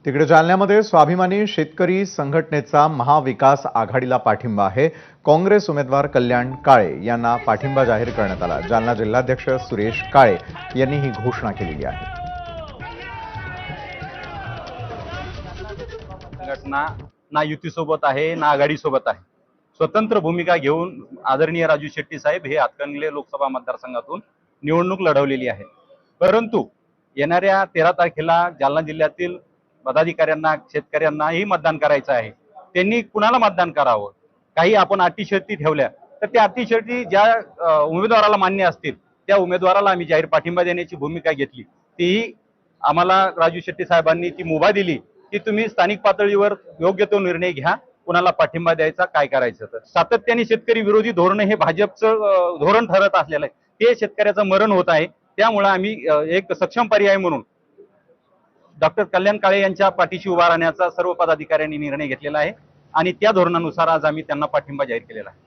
तिकडे जालन्यामध्ये स्वाभिमानी शेतकरी संघटनेचा महाविकास आघाडीला पाठिंबा आहे। काँग्रेस उमेदवार कल्याण काळे यांना पाठिंबा जाहीर करण्यात आला। जालना जिल्हाध्यक्ष सुरेश काळे यांनी ही घोषणा केलेली आहे। संघटना ना युतीसोबत आहे ना आघाडीसोबत आहे। स्वतंत्र भूमिका घेऊन आदरणीय राजू शेट्टी साहेब हे हातकणंगले लोकसभा मतदारसंघातून निवडणूक लढवलेली आहे। परंतु येणाऱ्या 13 तारखेला जालना जिल्ह्यातील पदाधिकाऱ्यांना शेतकऱ्यांनाही मतदान करायचं आहे। त्यांनी कुणाला मतदान करावं, काही आपण अटी शर्ती ठेवल्या तर त्या अटी शर्ती ज्या उमेदवाराला मान्य असतील त्या उमेदवाराला आम्ही जाहीर पाठिंबा देण्याची भूमिका घेतली। तीही आम्हाला राजू शेट्टी साहेबांनी ती मुभा दिली की तुम्ही स्थानिक पातळीवर योग्य तो निर्णय घ्या, कुणाला पाठिंबा द्यायचा, काय करायचं। तर सातत्याने शेतकरी विरोधी धोरण हे भाजपचं धोरण ठरत असलेलं आहे, ते शेतकऱ्याचं मरण होत आहे। त्यामुळे आम्ही एक सक्षम पर्याय म्हणून डॉक्टर कल्याण काळे यांच्या पाठीशी उभा राहण्याचा सर्व पदाधिकाऱ्यांनी निर्णय घेतलेला आहे आणि त्या धोरणानुसार आज आम्ही त्यांना पाठिंबा जाहीर केलेला आहे।